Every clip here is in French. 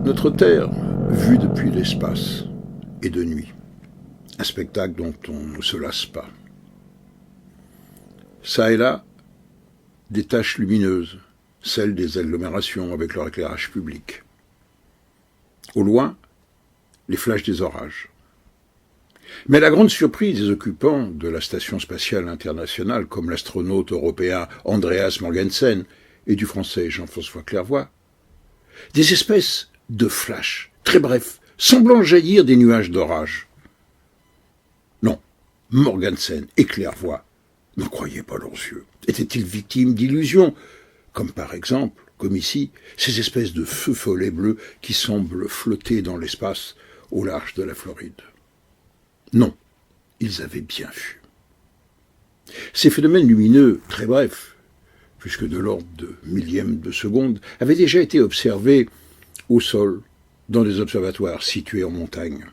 Notre Terre, vue depuis l'espace, et de nuit. Un spectacle dont on ne se lasse pas. Ça et là, des taches lumineuses, celles des agglomérations avec leur éclairage public. Au loin, les flashs des orages. Mais la grande surprise des occupants de la Station spatiale internationale, comme l'astronaute européen Andreas Mogensen et du français Jean-François Clairvoy, des espèces de flashs, très brefs, semblant jaillir des nuages d'orage. Non, Mogensen et Clairvoy n'en croyaient pas leurs yeux. Étaient-ils victimes d'illusions, comme par exemple, comme ici, ces espèces de feux follets bleus qui semblent flotter dans l'espace au large de la Floride? Non, ils avaient bien vu. Ces phénomènes lumineux, très brefs, puisque de l'ordre de millièmes de seconde, avaient déjà été observés au sol, dans des observatoires situés en montagne.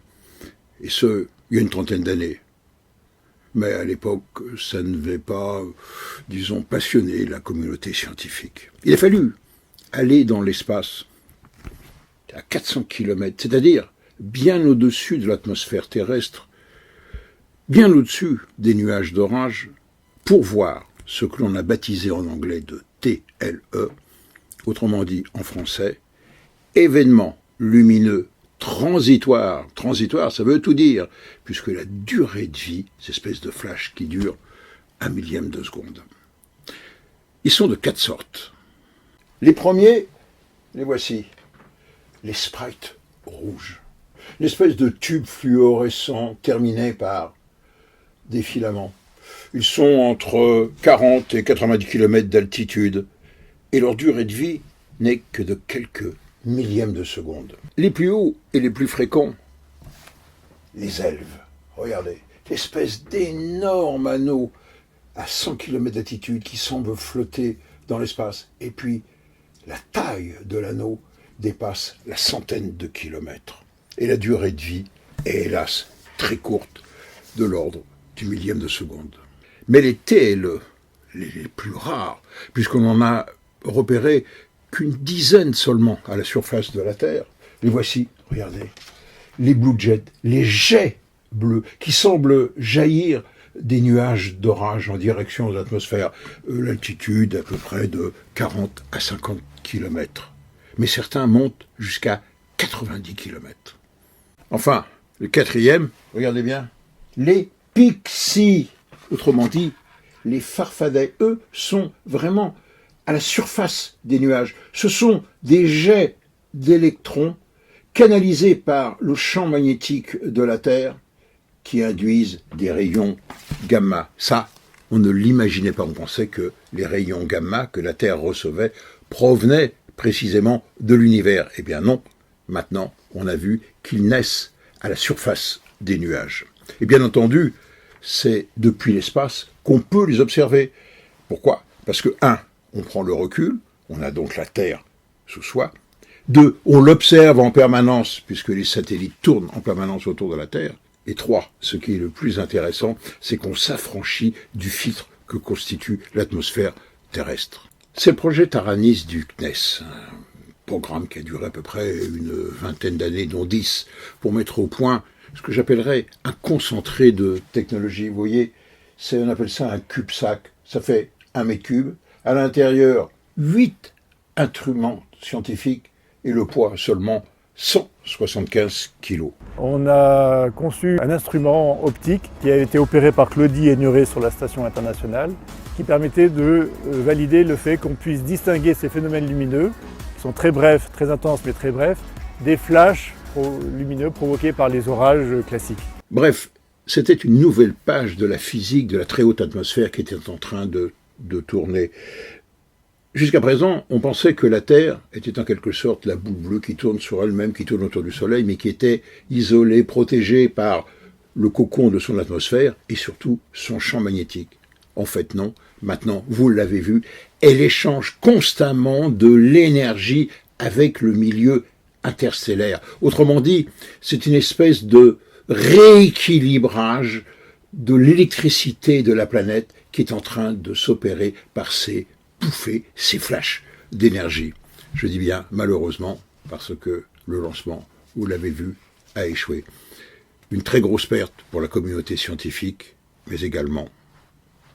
Et ce, il y a une trentaine d'années. Mais à l'époque, ça ne devait pas, disons, passionner la communauté scientifique. Il a fallu aller dans l'espace à 400 km, c'est-à-dire bien au-dessus de l'atmosphère terrestre, bien au-dessus des nuages d'orage, pour voir ce que l'on a baptisé en anglais de TLE, autrement dit en français, événement lumineux transitoire. Transitoire, ça veut tout dire, puisque la durée de vie, ces espèces de flashs qui durent un millième de seconde. Ils sont de 4 sortes. Les premiers, les voici, les sprites rouges. Une espèce de tube fluorescent terminé par des filaments. Ils sont entre 40 et 90 km d'altitude, et leur durée de vie n'est que de quelques millièmes de seconde. Les plus hauts et les plus fréquents, les elves. Regardez, l'espèce d'énormes anneaux à 100 km d'altitude qui semblent flotter dans l'espace. Et puis, la taille de l'anneau dépasse la centaine de kilomètres. Et la durée de vie est hélas très courte, de l'ordre du millième de seconde. Mais les TLE, les plus rares, puisqu'on en a repéré qu'une dizaine seulement à la surface de la Terre, les voici, regardez, les blue jets, les jets bleus, qui semblent jaillir des nuages d'orage en direction de l'atmosphère, l'altitude à peu près de 40 à 50 km. Mais certains montent jusqu'à 90 km. Enfin, le quatrième, regardez bien, les pixies, autrement dit, les farfadets, eux, sont vraiment à la surface des nuages. Ce sont des jets d'électrons canalisés par le champ magnétique de la Terre qui induisent des rayons gamma. Ça, on ne l'imaginait pas. On pensait que les rayons gamma que la Terre recevait provenaient précisément de l'univers. Eh bien non, maintenant, on a vu qu'ils naissent à la surface des nuages. Et bien entendu, c'est depuis l'espace qu'on peut les observer. Pourquoi ? Parce que, 1, on prend le recul, on a donc la Terre sous soi. 2, on l'observe en permanence, puisque les satellites tournent en permanence autour de la Terre. Et 3, ce qui est le plus intéressant, c'est qu'on s'affranchit du filtre que constitue l'atmosphère terrestre. C'est le projet Taranis du CNES, un programme qui a duré à peu près une vingtaine d'années, dont 10, pour mettre au point ce que j'appellerais un concentré de technologie. Vous voyez, on appelle ça un CubeSat, ça fait 1 mètre cube. À l'intérieur, 8 instruments scientifiques et le poids seulement 175 kilos. On a conçu un instrument optique qui a été opéré par Claudie Aigneret sur la station internationale, qui permettait de valider le fait qu'on puisse distinguer ces phénomènes lumineux, qui sont très brefs, très intenses mais très brefs, des flashs lumineux provoqués par les orages classiques. Bref, c'était une nouvelle page de la physique de la très haute atmosphère qui était en train de tourner. Jusqu'à présent, on pensait que la Terre était en quelque sorte la boule bleue qui tourne sur elle-même, qui tourne autour du Soleil, mais qui était isolée, protégée par le cocon de son atmosphère et surtout son champ magnétique. En fait, non. Maintenant, vous l'avez vu, elle échange constamment de l'énergie avec le milieu interstellaire. Autrement dit, c'est une espèce de rééquilibrage de l'électricité de la planète qui est en train de s'opérer par ces bouffées, ces flashs d'énergie. Je dis bien malheureusement, parce que le lancement, vous l'avez vu, a échoué. Une très grosse perte pour la communauté scientifique, mais également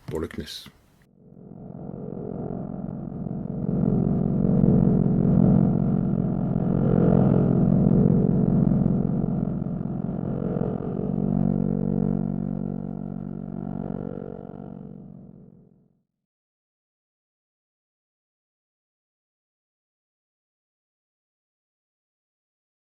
pour le CNES.